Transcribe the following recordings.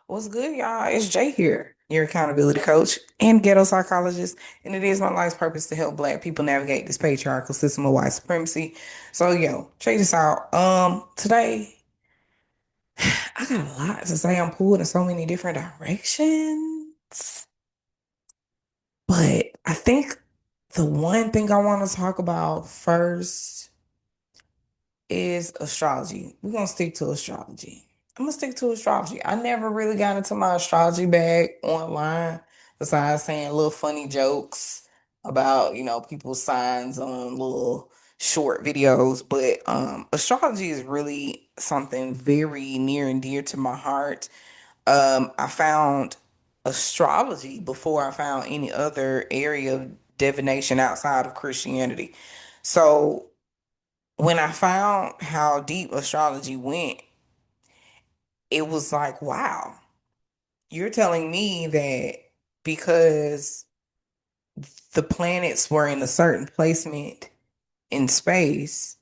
What's good, y'all? It's Jay here, your accountability coach and ghetto psychologist, and it is my life's purpose to help Black people navigate this patriarchal system of white supremacy. So, check this out. Today I got a lot to say. I'm pulled in so many different directions, but I think the one thing I want to talk about first is astrology. We're gonna stick to astrology. I'm gonna stick to astrology. I never really got into my astrology bag online, besides saying little funny jokes about, people's signs on little short videos. But astrology is really something very near and dear to my heart. I found astrology before I found any other area of divination outside of Christianity. So when I found how deep astrology went, it was like, wow, you're telling me that because the planets were in a certain placement in space,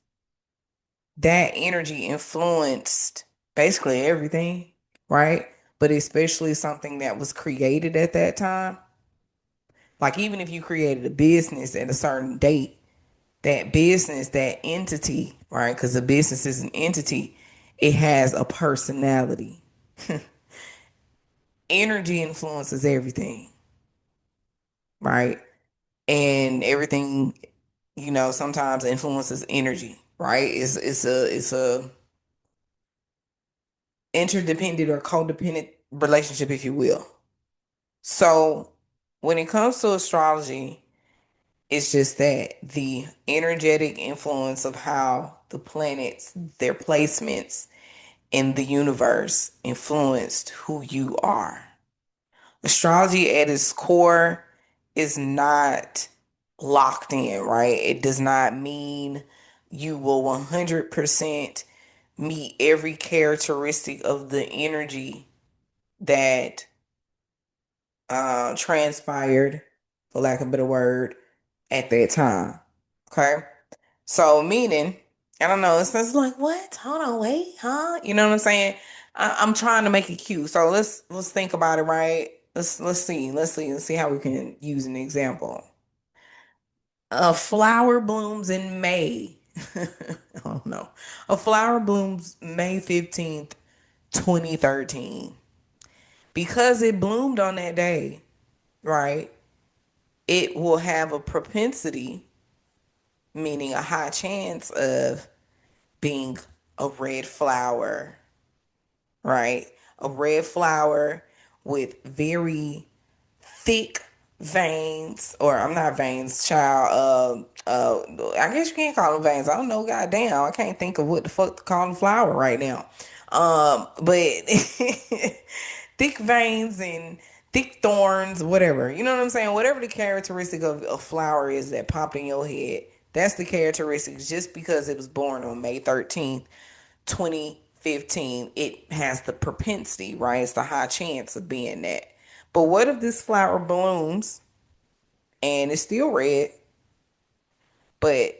that energy influenced basically everything, right? But especially something that was created at that time. Like, even if you created a business at a certain date, that business, that entity, right? Because a business is an entity, it has a personality. Energy influences everything, right? And everything, sometimes influences energy, right? It's a interdependent or codependent relationship, if you will. So when it comes to astrology, it's just that the energetic influence of how the planets, their placements in the universe influenced who you are. Astrology at its core is not locked in, right? It does not mean you will 100% meet every characteristic of the energy that transpired, for lack of a better word, at that time. Okay. So meaning, I don't know, it's like, what? Hold on, wait, huh? You know what I'm saying? I'm trying to make it cute. So let's think about it, right? Let's see how we can use an example. A flower blooms in May. I don't know. A flower blooms May 15th, 2013. Because it bloomed on that day, right? It will have a propensity, meaning a high chance of being a red flower, right? A red flower with very thick veins, or I'm not veins, child. I guess you can't call them veins. I don't know. Goddamn, I can't think of what the fuck to call a flower right now. But thick veins and thick thorns, whatever. You know what I'm saying? Whatever the characteristic of a flower is that popped in your head, that's the characteristics. Just because it was born on May 13th, 2015, it has the propensity, right? It's the high chance of being that. But what if this flower blooms and it's still red, but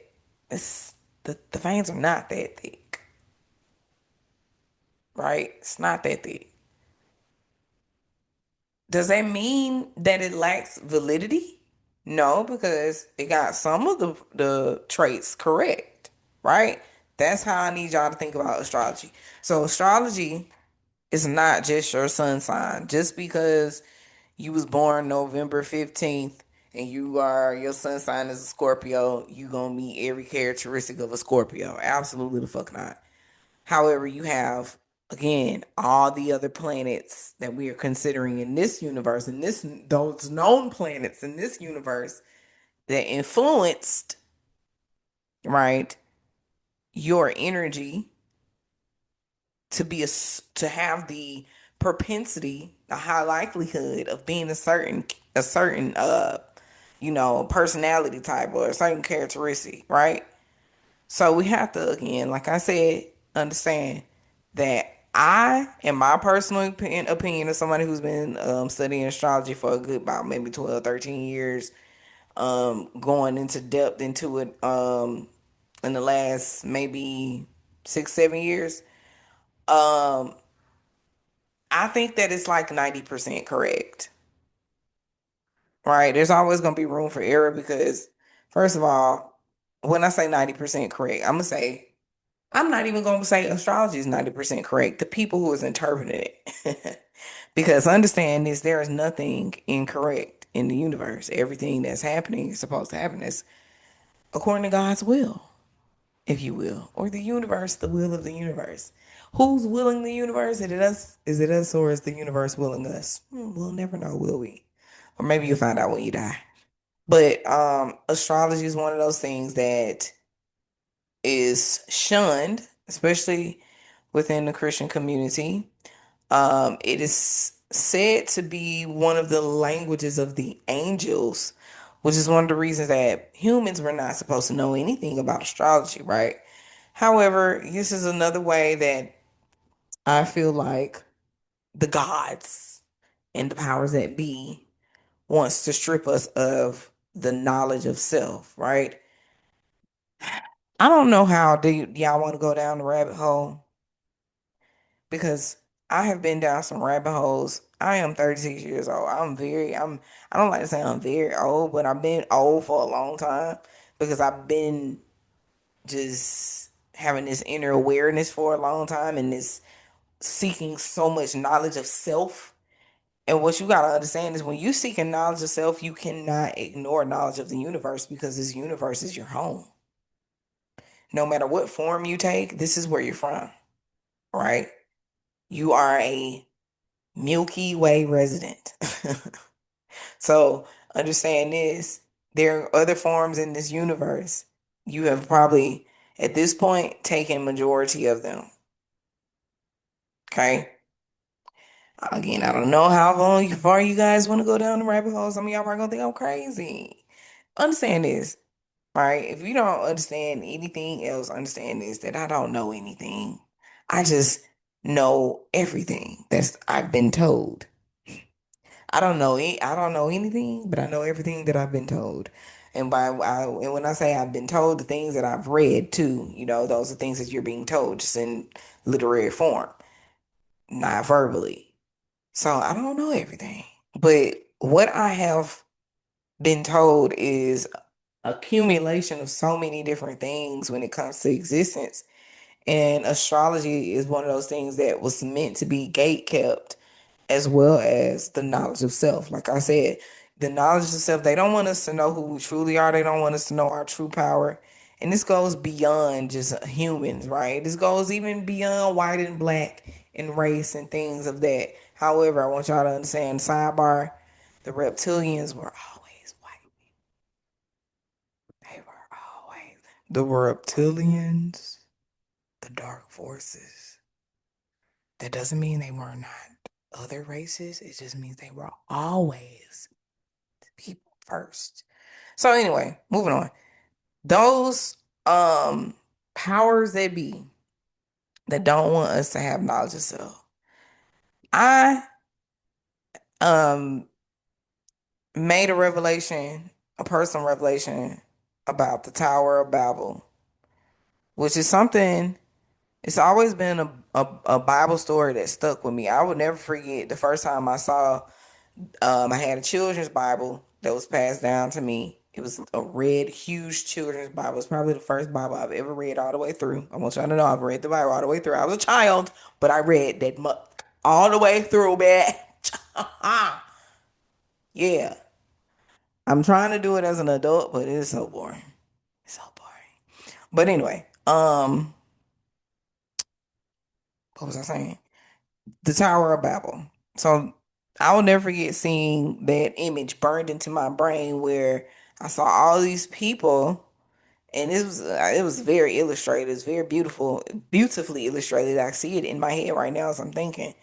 the veins are not that thick, right? It's not that thick. Does that mean that it lacks validity? No, because it got some of the traits correct, right? That's how I need y'all to think about astrology. So astrology is not just your sun sign. Just because you was born November 15th and your sun sign is a Scorpio, you gonna meet every characteristic of a Scorpio. Absolutely the fuck not. However, you have, again, all the other planets that we are considering in this universe, and those known planets in this universe that influenced, right, your energy to have the propensity, a high likelihood of being a certain personality type or a certain characteristic, right? So we have to, again, like I said, understand that I, in my personal opinion, as somebody who's been studying astrology for a good about maybe 12, 13 years, going into depth into it in the last maybe 6, 7 years, um, I think that it's like 90% correct, right? There's always going to be room for error because, first of all, when I say 90% correct, I'm not even going to say astrology is 90% correct. The people who is interpreting it. Because understand this, there is nothing incorrect in the universe. Everything that's happening is supposed to happen is according to God's will, if you will, or the universe, the will of the universe. Who's willing the universe? Is it us? Is it us, or is the universe willing us? We'll never know, will we? Or maybe you'll find out when you die. But astrology is one of those things that is shunned, especially within the Christian community. It is said to be one of the languages of the angels, which is one of the reasons that humans were not supposed to know anything about astrology, right? However, this is another way that I feel like the gods and the powers that be wants to strip us of the knowledge of self, right? I don't know how deep y'all want to go down the rabbit hole because I have been down some rabbit holes. I am 36 years old. I don't like to say I'm very old, but I've been old for a long time because I've been just having this inner awareness for a long time and this seeking so much knowledge of self. And what you got to understand is when you seeking knowledge of self, you cannot ignore knowledge of the universe because this universe is your home. No matter what form you take, this is where you're from, right? You are a Milky Way resident. So understand this, there are other forms in this universe. You have probably, at this point, taken majority of them. Okay. Again, I don't know how long far you guys want to go down the rabbit hole. Some of y'all are gonna think I'm crazy. Understand this, right? If you don't understand anything else, understand this that I don't know anything. I just know everything that's I've been told. I don't know anything, but I know everything that I've been told. And when I say I've been told, the things that I've read too, those are things that you're being told just in literary form, not verbally. So I don't know everything. But what I have been told is accumulation of so many different things when it comes to existence. And astrology is one of those things that was meant to be gate kept as well as the knowledge of self. Like I said, the knowledge of self, they don't want us to know who we truly are. They don't want us to know our true power. And this goes beyond just humans, right? This goes even beyond white and black and race and things of that. However, I want y'all to understand, sidebar, the reptilians were always white. They were always. The reptilians, the dark forces. That doesn't mean they were not other races. It just means they were always people first. So anyway, moving on. Those powers that be that don't want us to have knowledge of self. I um made a revelation, a personal revelation about the Tower of Babel, which is something it's always been a Bible story that stuck with me. I would never forget the first time I saw I had a children's Bible that was passed down to me. It was a red, huge children's Bible. It's probably the first Bible I've ever read all the way through. I want y'all to know I've read the Bible all the way through. I was a child, but I read that all the way through, man. Yeah. I'm trying to do it as an adult, but it is so boring. It's so boring. But anyway, what was I saying? The Tower of Babel. So I will never forget seeing that image burned into my brain where I saw all these people and it was very illustrated. It's very beautiful, beautifully illustrated. I see it in my head right now as I'm thinking.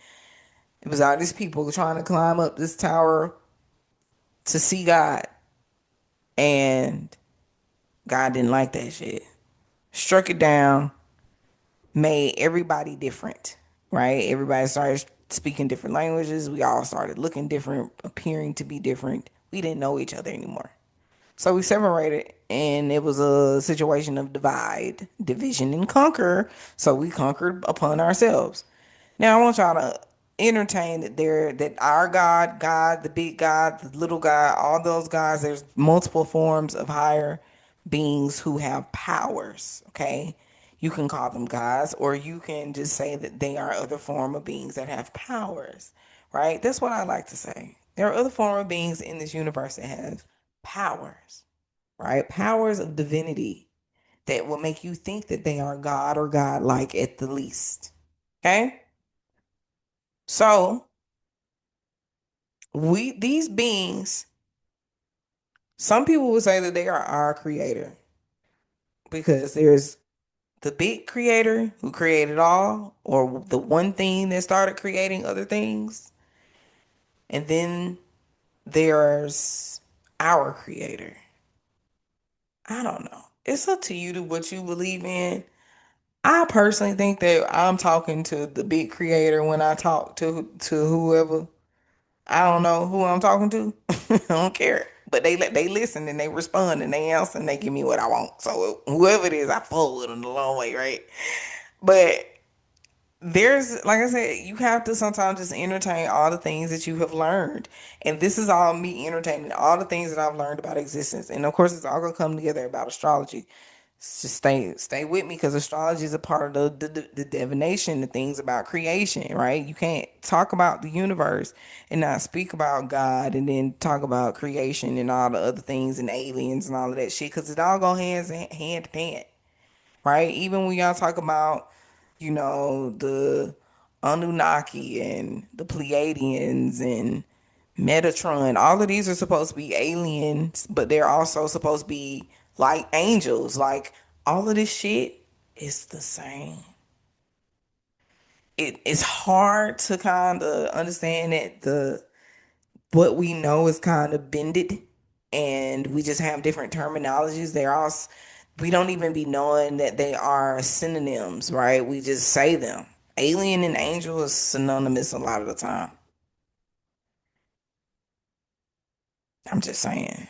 It was all these people trying to climb up this tower to see God, and God didn't like that shit. Struck it down, made everybody different, right? Everybody started speaking different languages. We all started looking different, appearing to be different. We didn't know each other anymore. So we separated, and it was a situation of divide, division, and conquer. So we conquered upon ourselves. Now, I want y'all to entertain that our God, the big God, the little God, all those gods, there's multiple forms of higher beings who have powers, okay? You can call them gods, or you can just say that they are other form of beings that have powers, right? That's what I like to say. There are other form of beings in this universe that have powers, right? Powers of divinity that will make you think that they are God or God-like at the least. Okay? So we these beings, some people would say that they are our creator because there's the big creator who created all, or the one thing that started creating other things, and then there's our creator. I don't know. It's up to you to what you believe in. I personally think that I'm talking to the big creator when I talk to whoever. I don't know who I'm talking to. I don't care. But they listen and they respond and they answer and they give me what I want. So whoever it is, I fold with them the long way, right? But there's, like I said, you have to sometimes just entertain all the things that you have learned. And this is all me entertaining all the things that I've learned about existence. And of course, it's all gonna come together about astrology. Just stay with me because astrology is a part of the divination, the things about creation, right? You can't talk about the universe and not speak about God and then talk about creation and all the other things and aliens and all of that shit because it all go hand to hand, right? Even when y'all talk about, the Anunnaki and the Pleiadians and Metatron, all of these are supposed to be aliens, but they're also supposed to be like angels. Like all of this shit is the same. It's hard to kind of understand that the what we know is kind of bended and we just have different terminologies. We don't even be knowing that they are synonyms, right? We just say them. Alien and angel is synonymous a lot of the time. I'm just saying.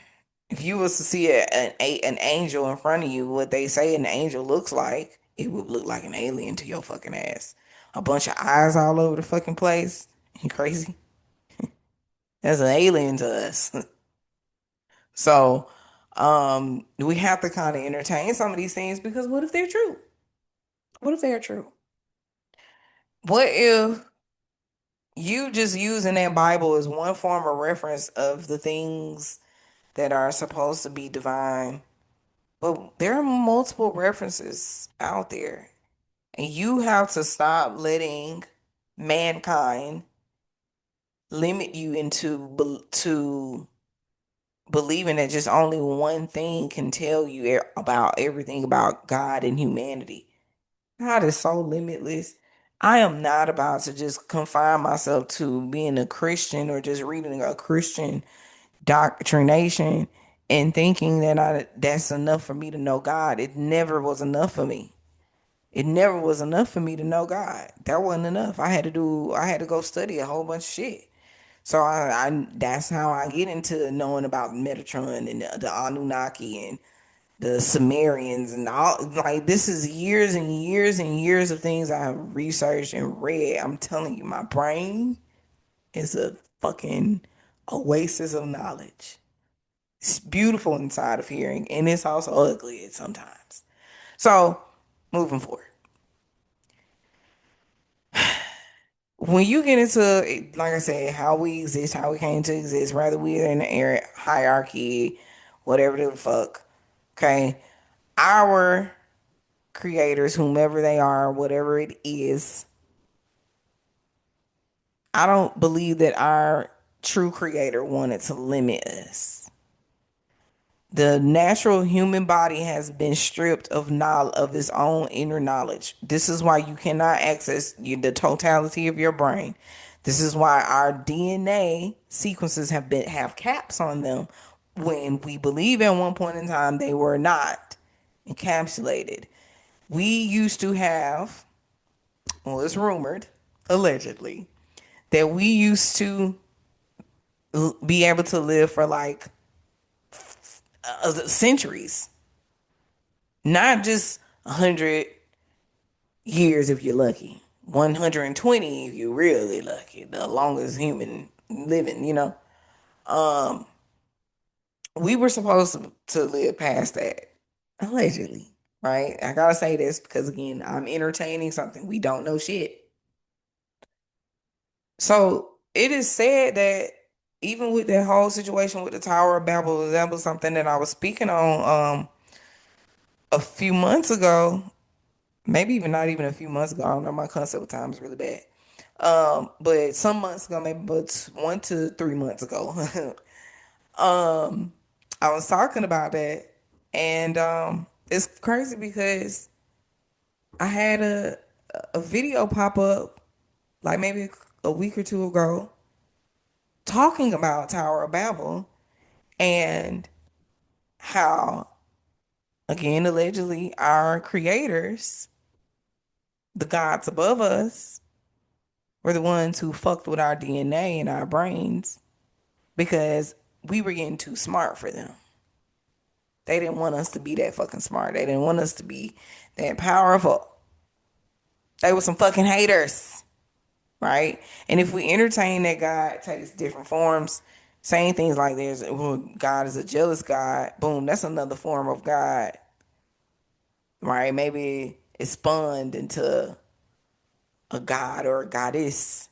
If you was to see an angel in front of you, what they say an angel looks like, it would look like an alien to your fucking ass. A bunch of eyes all over the fucking place. You crazy? That's an alien to us. So, we have to kind of entertain some of these things because what if they're true? What if they're true? What if you just using that Bible as one form of reference of the things that are supposed to be divine, but there are multiple references out there, and you have to stop letting mankind limit you to believing that just only one thing can tell you about everything about God and humanity. God is so limitless. I am not about to just confine myself to being a Christian or just reading a Christian doctrination and thinking that that's enough for me to know God. It never was enough for me. It never was enough for me to know God. That wasn't enough. I had to go study a whole bunch of shit. So that's how I get into knowing about Metatron and the Anunnaki and the Sumerians and all. Like this is years and years and years of things I've researched and read. I'm telling you, my brain is a fucking oasis of knowledge. It's beautiful inside of hearing, and it's also ugly at sometimes. So, moving forward, when you get into, like I said, how we exist, how we came to exist, whether we're in the hierarchy, whatever the fuck, okay, our creators, whomever they are, whatever it is, I don't believe that our true creator wanted to limit us. The natural human body has been stripped of knowledge, of its own inner knowledge. This is why you cannot access the totality of your brain. This is why our DNA sequences have caps on them when we believe at one point in time they were not encapsulated. We used to have, well, it's rumored, allegedly, that we used to be able to live for like centuries, not just 100 years if you're lucky. 120 if you really lucky, the longest human living, you know. Um, we were supposed to live past that, allegedly, right? I gotta say this because again, I'm entertaining something we don't know shit. So it is said that even with that whole situation with the Tower of Babel, that was something that I was speaking on a few months ago, maybe even not even a few months ago. I don't know, my concept of time is really bad. But some months ago, maybe but 1 to 3 months ago, um, I was talking about that, and it's crazy because I had a video pop up like maybe a week or two ago talking about Tower of Babel and how, again, allegedly, our creators, the gods above us, were the ones who fucked with our DNA and our brains because we were getting too smart for them. They didn't want us to be that fucking smart. They didn't want us to be that powerful. They were some fucking haters, right? And if we entertain that God takes different forms, saying things like there's, well, God is a jealous God, boom, that's another form of God, right? Maybe it's spun into a god or a goddess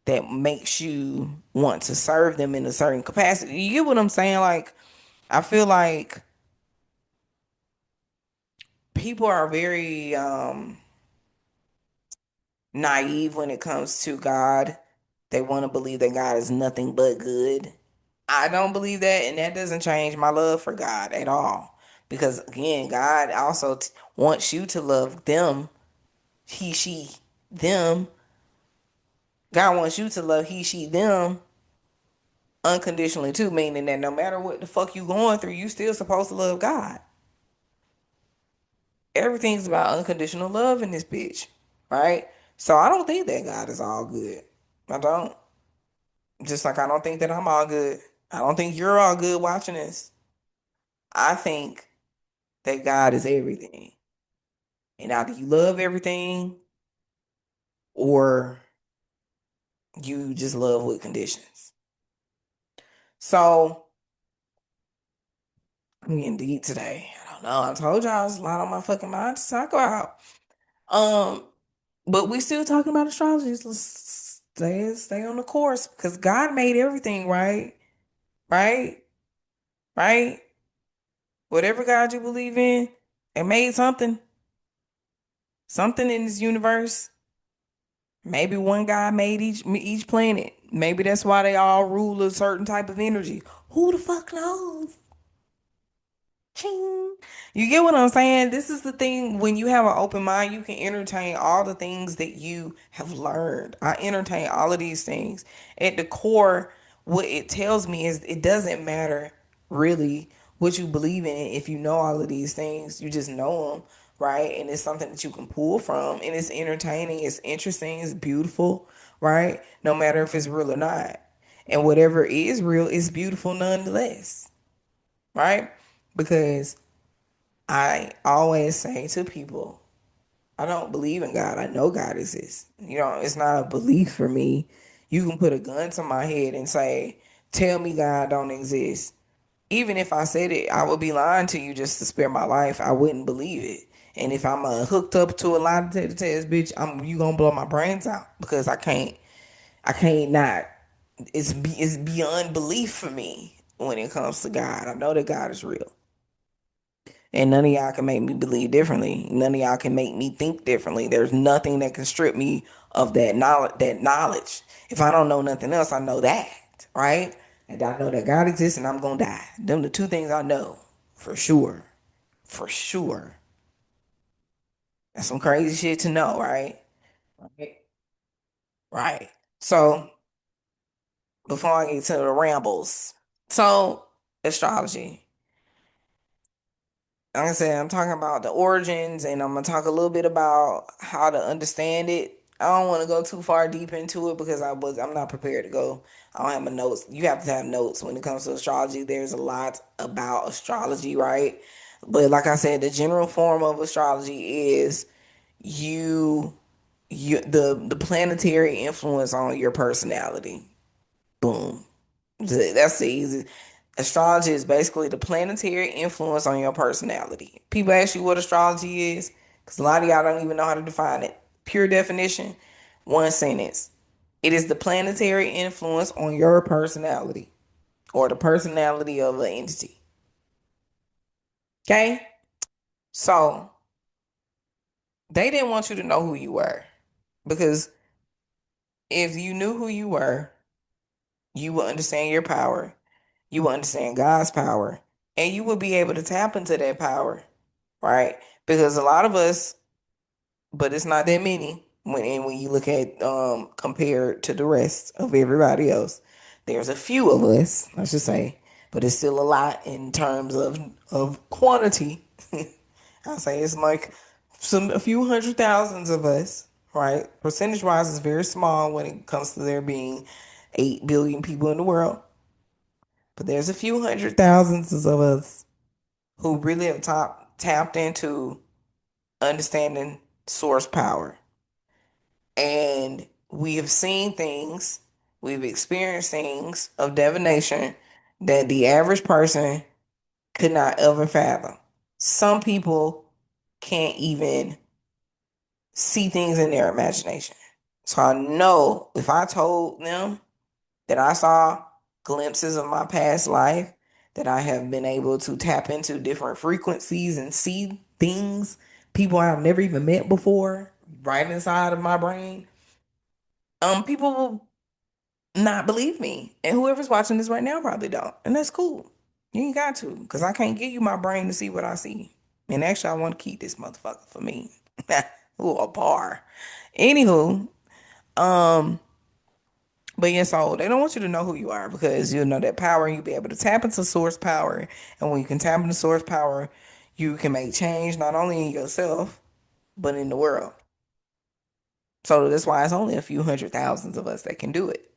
that makes you want to serve them in a certain capacity. You get what I'm saying? Like, I feel like people are very naive when it comes to God. They want to believe that God is nothing but good. I don't believe that, and that doesn't change my love for God at all. Because again, God also wants you to love them, he, she, them. God wants you to love he, she, them unconditionally too, meaning that no matter what the fuck you going through, you still supposed to love God. Everything's about unconditional love in this bitch, right? So I don't think that God is all good. I don't. Just like I don't think that I'm all good. I don't think you're all good watching this. I think that God is everything. And either you love everything or you just love with conditions. So I'm getting deep today. I don't know. I told y'all it's a lot on my fucking mind to talk about. Um, but we still talking about astrology. Let's stay on the course because God made everything, right? Right? Right? Whatever God you believe in, it made something in this universe. Maybe one guy made each planet. Maybe that's why they all rule a certain type of energy. Who the fuck knows? Ching. You get what I'm saying? This is the thing. When you have an open mind, you can entertain all the things that you have learned. I entertain all of these things. At the core, what it tells me is it doesn't matter really what you believe in. If you know all of these things, you just know them, right? And it's something that you can pull from. And it's entertaining, it's interesting, it's beautiful, right? No matter if it's real or not. And whatever is real is beautiful nonetheless, right? Because I always say to people, I don't believe in God. I know God exists. You know, it's not a belief for me. You can put a gun to my head and say, tell me God don't exist. Even if I said it, I would be lying to you just to spare my life. I wouldn't believe it. And if I'm hooked up to a lie detector test, bitch, you gonna blow my brains out because I can't not. It's beyond belief for me when it comes to God. I know that God is real. And none of y'all can make me believe differently. None of y'all can make me think differently. There's nothing that can strip me of that knowledge. If I don't know nothing else, I know that, right? And I know that God exists and I'm gonna die. Them the two things I know for sure. For sure. That's some crazy shit to know, right? Right. Right. So before I get to the rambles. So astrology. Like I said, I'm talking about the origins and I'm gonna talk a little bit about how to understand it. I don't want to go too far deep into it because I'm not prepared to go. I don't have my notes. You have to have notes when it comes to astrology. There's a lot about astrology, right? But like I said, the general form of astrology is you. the planetary influence on your personality. Boom. That's the easy. Astrology is basically the planetary influence on your personality. People ask you what astrology is, because a lot of y'all don't even know how to define it. Pure definition, one sentence. It is the planetary influence on your personality or the personality of an entity. Okay? So they didn't want you to know who you were because if you knew who you were, you will understand your power, you will understand God's power, and you will be able to tap into that power, right? Because a lot of us, but it's not that many when you look at compared to the rest of everybody else. There's a few of us, I should say, but it's still a lot in terms of quantity. I'll say it's like a few hundred thousands of us, right? Percentage wise, it's very small when it comes to there being 8 billion people in the world. But there's a few hundred thousands of us who really have tapped into understanding source power. And we have seen things, we've experienced things of divination that the average person could not ever fathom. Some people can't even see things in their imagination. So I know if I told them that I saw glimpses of my past life, that I have been able to tap into different frequencies and see things, people I've never even met before, right inside of my brain, people will not believe me. And whoever's watching this right now probably don't. And that's cool. You ain't got to, because I can't give you my brain to see what I see. And actually, I want to keep this motherfucker for me. Ooh, a bar. Anywho, um, but yeah, so they don't want you to know who you are because you'll know that power and you'll be able to tap into source power. And when you can tap into source power, you can make change not only in yourself, but in the world. So that's why it's only a few hundred thousands of us that can do it.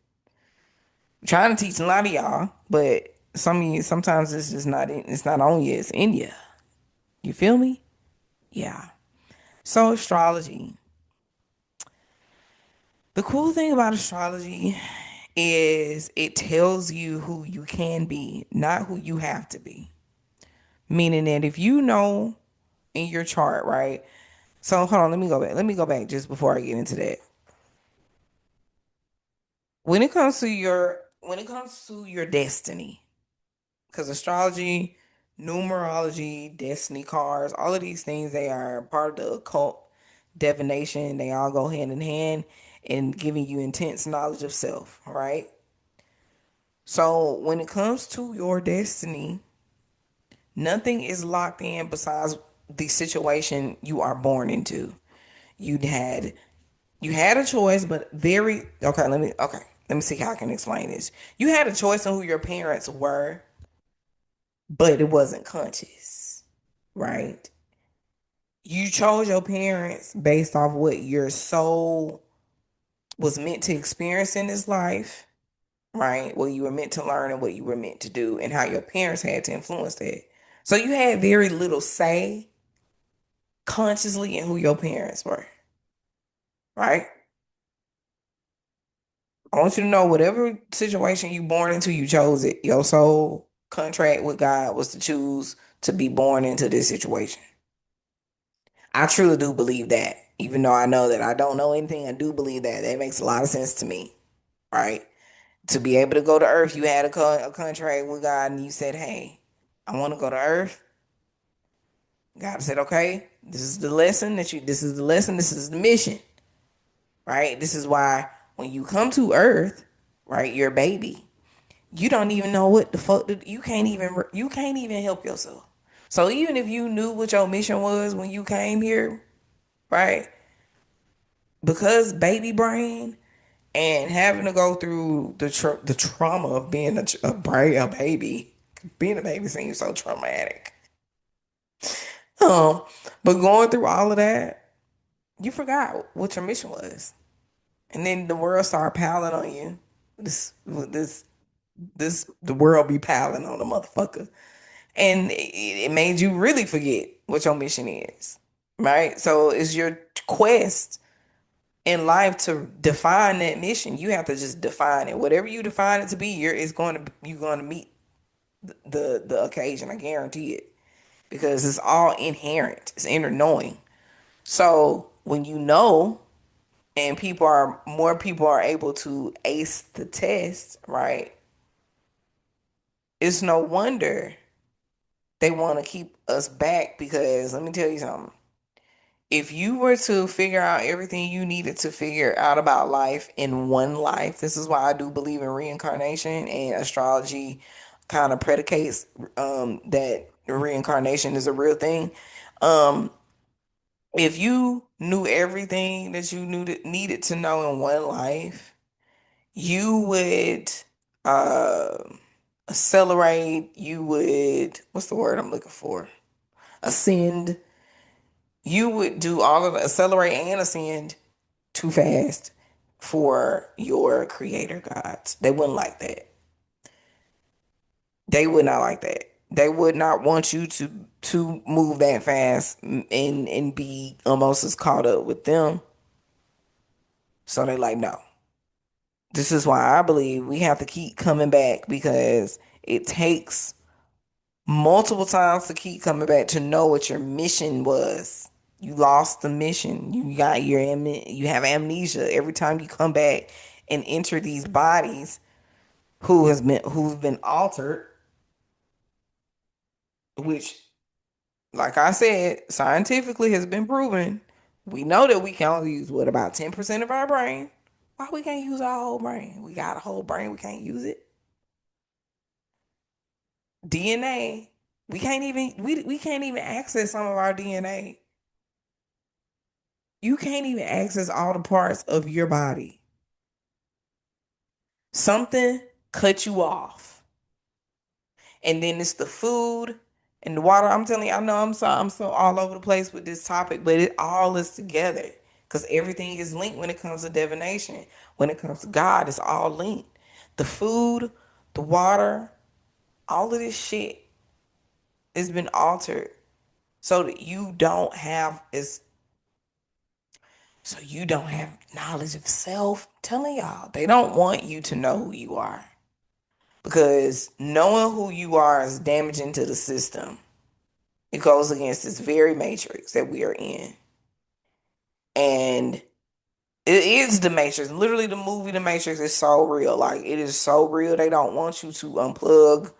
I'm trying to teach a lot of y'all, but some of you sometimes it's just not it's not on you, it's in you. You feel me? Yeah. So astrology. The cool thing about astrology is it tells you who you can be, not who you have to be. Meaning that if you know in your chart, right? So hold on, let me go back. Let me go back just before I get into that. When it comes to your destiny, because astrology, numerology, destiny cards, all of these things they are part of the occult divination. They all go hand in hand in giving you intense knowledge of self, right? So when it comes to your destiny, nothing is locked in besides the situation you are born into. You had you had a choice, but very let me see how I can explain this. You had a choice on who your parents were, but it wasn't conscious, right? You chose your parents based off what your soul was meant to experience in this life, right? What you were meant to learn and what you were meant to do, and how your parents had to influence that. So you had very little say consciously in who your parents were, right? I want you to know whatever situation you born into, you chose it. Your soul contract with God was to choose to be born into this situation. I truly do believe that. Even though I know that I don't know anything, I do believe that. That makes a lot of sense to me, right? To be able to go to Earth, you had a contract with God and you said, hey, I want to go to Earth. God said, okay, this is the lesson, this is the mission, right? This is why when you come to Earth, right, you're a baby. You don't even know what the fuck, you can't even help yourself. So even if you knew what your mission was when you came here, right? Because baby brain and having to go through the trauma of being a baby, being a baby seems so traumatic. Um, but going through all of that, you forgot what your mission was, and then the world started piling on you. This, the world be piling on the motherfucker, and it made you really forget what your mission is, right? So it's your quest in life to define that mission, you have to just define it. Whatever you define it to be, you're going to meet the occasion. I guarantee it because it's all inherent. It's inner knowing. So when you know, and more people are able to ace the test, right? It's no wonder they want to keep us back because let me tell you something. If you were to figure out everything you needed to figure out about life in one life, this is why I do believe in reincarnation, and astrology kind of predicates that reincarnation is a real thing. Um, if you knew everything that you needed to know in one life, you would uh, accelerate. You would, what's the word I'm looking for? Ascend. You would do all of the accelerate and ascend too fast for your creator gods. They wouldn't like that. They would not like that. They would not want you to move that fast and be almost as caught up with them. So they like, no. This is why I believe we have to keep coming back because it takes multiple times to keep coming back to know what your mission was. You lost the mission. You have amnesia every time you come back and enter these bodies who's been altered, which, like I said, scientifically has been proven. We know that we can only use what about 10% of our brain. Why we can't use our whole brain? We got a whole brain, we can't use it. DNA, we can't even access some of our DNA. You can't even access all the parts of your body. Something cut you off. And then it's the food and the water. I'm telling you, I know I'm so all over the place with this topic, but it all is together. Because everything is linked when it comes to divination. When it comes to God, it's all linked. The food, the water, all of this shit has been altered so that you don't have knowledge of self. I'm telling y'all, they don't want you to know who you are because knowing who you are is damaging to the system. It goes against this very matrix that we are in. And it is the Matrix. Literally, the movie The Matrix is so real. Like, it is so real. They don't want you to unplug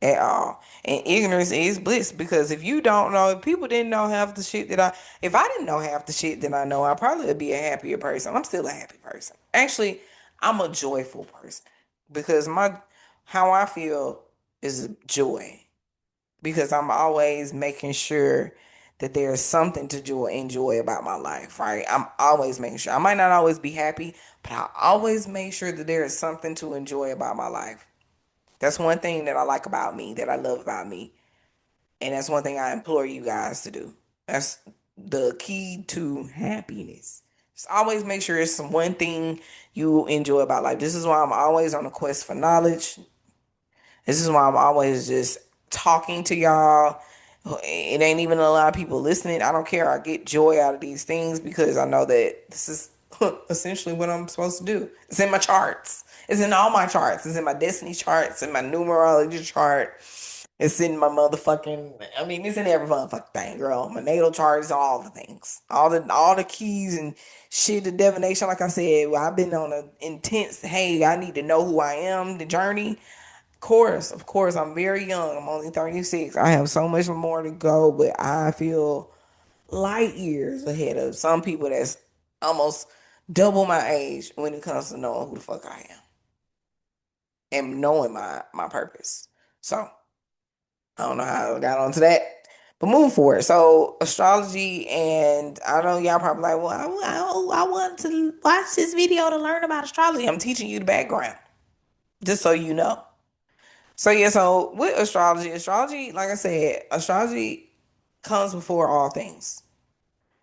at all. And ignorance is bliss because if you don't know, if people didn't know half the shit if I didn't know half the shit that I know, I probably would be a happier person. I'm still a happy person. Actually, I'm a joyful person because how I feel is joy because I'm always making sure that there's something to enjoy about my life, right? I'm always making sure. I might not always be happy, but I always make sure that there is something to enjoy about my life. That's one thing that I like about me, that I love about me. And that's one thing I implore you guys to do. That's the key to happiness. Just always make sure it's some one thing you enjoy about life. This is why I'm always on a quest for knowledge. This is why I'm always just talking to y'all. It ain't even a lot of people listening. I don't care. I get joy out of these things because I know that this is essentially what I'm supposed to do. It's in my charts. It's in all my charts. It's in my destiny charts, in my numerology chart. It's in my I mean, it's in every motherfucking thing, girl. My natal chart is all the things. All the keys and shit to divination. Like I said, I've been on an intense, hey, I need to know who I am, the journey. Of course, I'm very young. I'm only 36. I have so much more to go, but I feel light years ahead of some people that's almost double my age when it comes to knowing who the fuck I am and knowing my purpose. So I don't know how I got onto that, but moving forward. So astrology, and I know y'all probably like, well, I want to watch this video to learn about astrology. I'm teaching you the background, just so you know. So yeah, so with astrology, like I said, astrology comes before all things.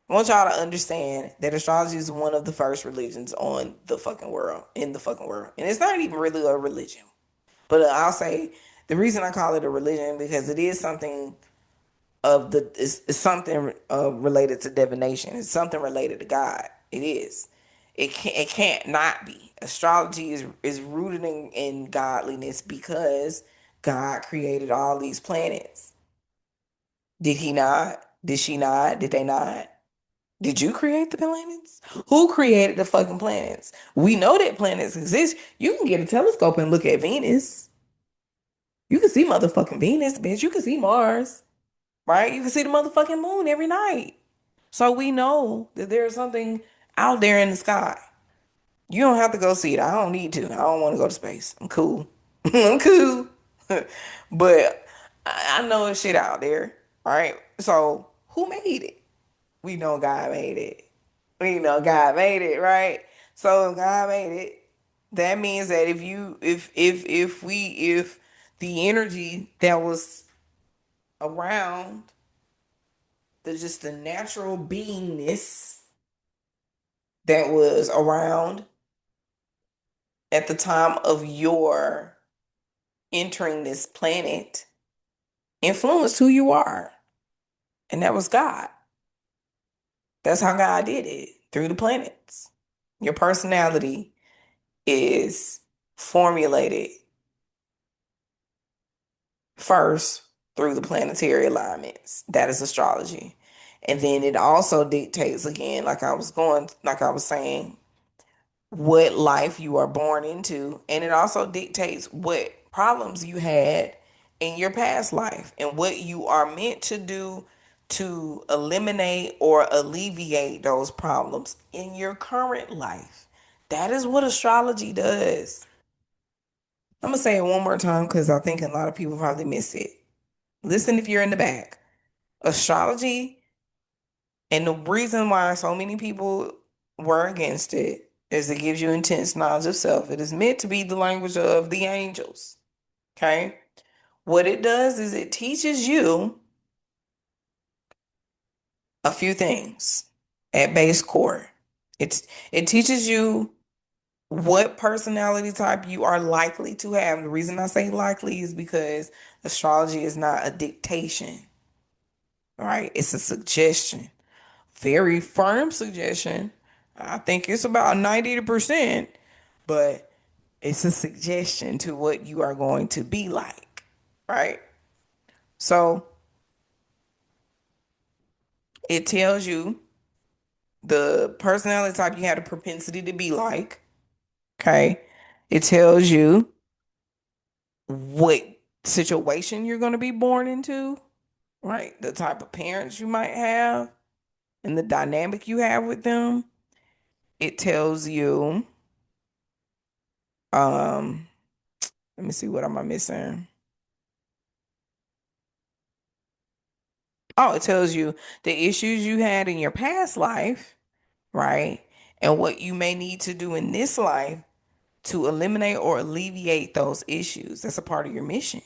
I want y'all to understand that astrology is one of the first religions on the fucking world, in the fucking world. And it's not even really a religion. But I'll say the reason I call it a religion because it is something it's something related to divination. It's something related to God. It is. It can't not be. Astrology is rooted in godliness because God created all these planets. Did he not? Did she not? Did they not? Did you create the planets? Who created the fucking planets? We know that planets exist. You can get a telescope and look at Venus. You can see motherfucking Venus, bitch. You can see Mars, right? You can see the motherfucking moon every night. So we know that there's something out there in the sky. You don't have to go see it. I don't need to. I don't want to go to space. I'm cool. I'm cool. But I know it's shit out there, right? So who made it? We know God made it. We know God made it, right? So if God made it, that means that if the energy that was around the natural beingness that was around at the time of your entering this planet influenced who you are. And that was God. That's how God did it through the planets. Your personality is formulated first through the planetary alignments. That is astrology. And then it also dictates again, like I was saying, what life you are born into. And it also dictates what problems you had in your past life and what you are meant to do to eliminate or alleviate those problems in your current life. That is what astrology does. I'm going to say it one more time because I think a lot of people probably miss it. Listen if you're in the back. Astrology, and the reason why so many people were against it is it gives you intense knowledge of self. It is meant to be the language of the angels. Okay? What it does is it teaches you a few things at base core. It teaches you what personality type you are likely to have. The reason I say likely is because astrology is not a dictation, right? It's a suggestion. Very firm suggestion. I think it's about 90%, but it's a suggestion to what you are going to be like, right? So it tells you the personality type you have a propensity to be like, okay? It tells you what situation you're going to be born into, right? The type of parents you might have and the dynamic you have with them. It tells you, um, let me see, what am I missing? Oh, it tells you the issues you had in your past life, right? And what you may need to do in this life to eliminate or alleviate those issues. That's a part of your mission.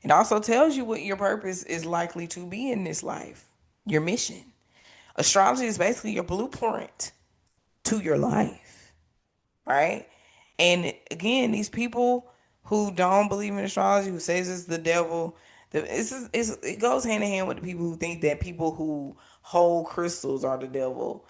It also tells you what your purpose is likely to be in this life, your mission. Astrology is basically your blueprint to your life, right? And again, these people who don't believe in astrology, who says it's the devil, it goes hand in hand with the people who think that people who hold crystals are the devil.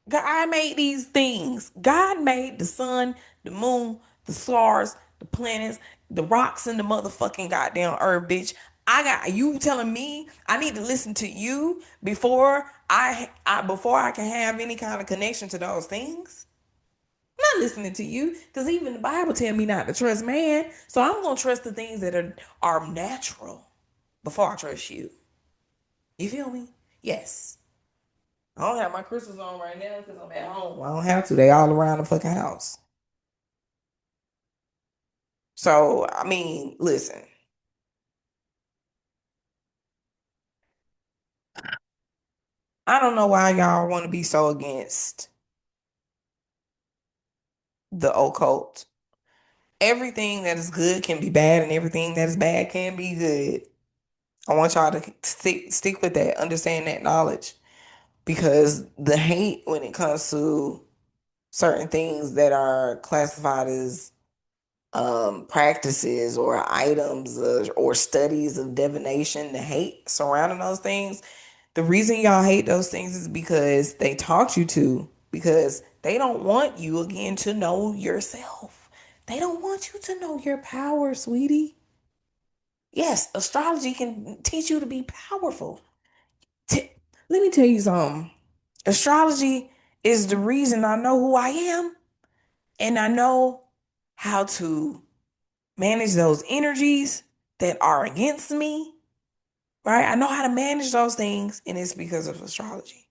God made these things. God made the sun, the moon, the stars, the planets, the rocks, and the motherfucking goddamn earth, bitch. I got you telling me I need to listen to you before I can have any kind of connection to those things. I'm not listening to you because even the Bible tell me not to trust man. So I'm gonna trust the things that are natural before I trust you. You feel me? Yes. I don't have my crystals on right now because I'm at home. I don't have to. They all around the fucking house. So I mean, listen. I don't know why y'all want to be so against the occult. Everything that is good can be bad, and everything that is bad can be good. I want y'all to stick with that, understand that knowledge, because the hate when it comes to certain things that are classified as practices or items or studies of divination, the hate surrounding those things. The reason y'all hate those things is because they taught you to, because They don't want you again to know yourself. They don't want you to know your power, sweetie. Yes, astrology can teach you to be powerful. T- Let me tell you something. Astrology is the reason I know who I am, and I know how to manage those energies that are against me, right? I know how to manage those things, and it's because of astrology.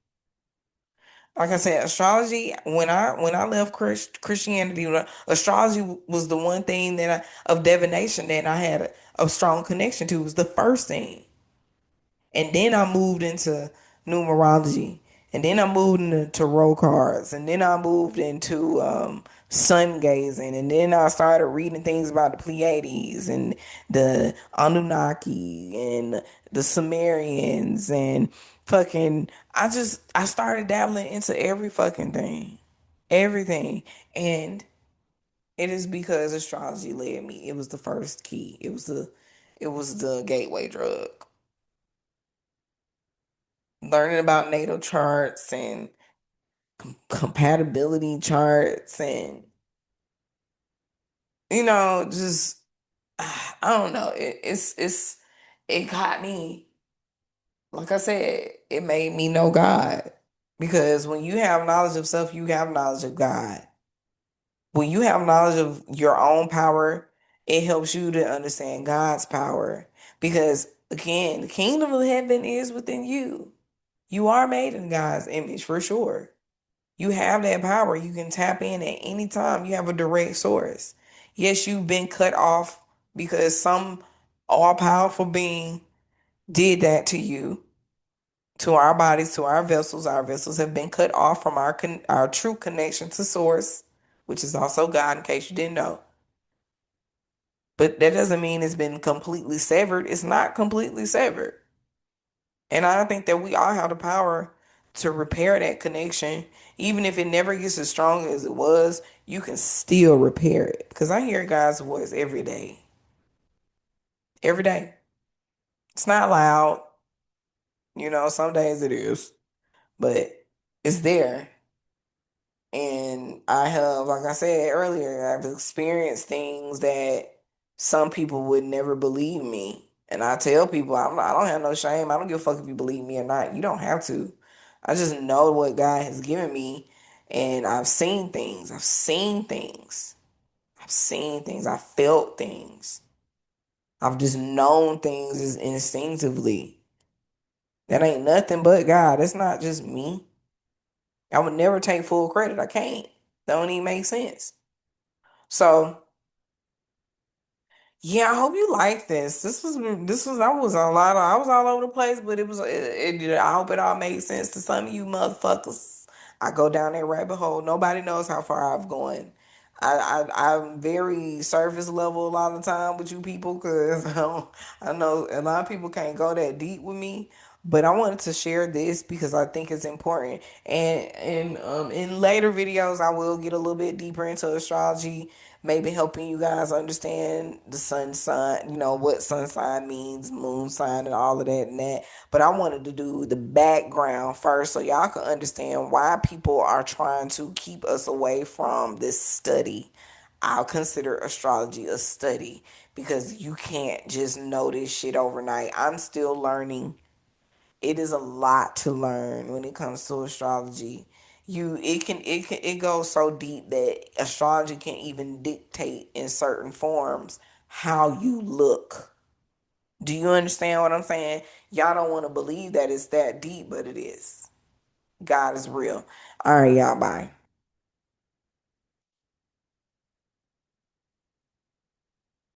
Like I said, astrology, when I left Christianity, astrology was the one thing of divination that I had a strong connection to. It was the first thing. And then I moved into numerology. And then I moved into tarot cards. And then I moved into sun gazing. And then I started reading things about the Pleiades and the Anunnaki and the Sumerians and fucking I started dabbling into every fucking thing. Everything. And it is because astrology led me. It was the first key. It was the gateway drug. Learning about natal charts and compatibility charts and just I don't know. It got me. Like I said, it made me know God because when you have knowledge of self, you have knowledge of God. When you have knowledge of your own power, it helps you to understand God's power because again, the kingdom of heaven is within you. You are made in God's image for sure. You have that power. You can tap in at any time. You have a direct source. Yes, you've been cut off because some all powerful being did that to you, to our bodies, to our vessels. Our vessels have been cut off from our true connection to source, which is also God, in case you didn't know. But that doesn't mean it's been completely severed. It's not completely severed. And I think that we all have the power to repair that connection. Even if it never gets as strong as it was, you can still repair it. Because I hear God's voice every day. Every day. It's not loud. Some days it is, but it's there. And I have, like I said earlier, I've experienced things that some people would never believe me. And I tell people, I don't have no shame. I don't give a fuck if you believe me or not. You don't have to. I just know what God has given me. And I've seen things. I've seen things. I've seen things. I felt things. I've just known things as instinctively. That ain't nothing but God. It's not just me. I would never take full credit. I can't. That don't even make sense. So yeah, I hope you like this. This was I was all over the place, but I hope it all made sense to some of you motherfuckers. I go down that rabbit hole. Nobody knows how far I've gone. I'm very surface level a lot of the time with you people because I know a lot of people can't go that deep with me. But I wanted to share this because I think it's important. And in later videos, I will get a little bit deeper into astrology, maybe helping you guys understand the sun sign, what sun sign means, moon sign, and all of that and that. But I wanted to do the background first so y'all can understand why people are trying to keep us away from this study. I'll consider astrology a study because you can't just know this shit overnight. I'm still learning. It is a lot to learn when it comes to astrology. It goes so deep that astrology can even dictate in certain forms how you look. Do you understand what I'm saying? Y'all don't want to believe that it's that deep, but it is. God is real. All right, y'all, bye.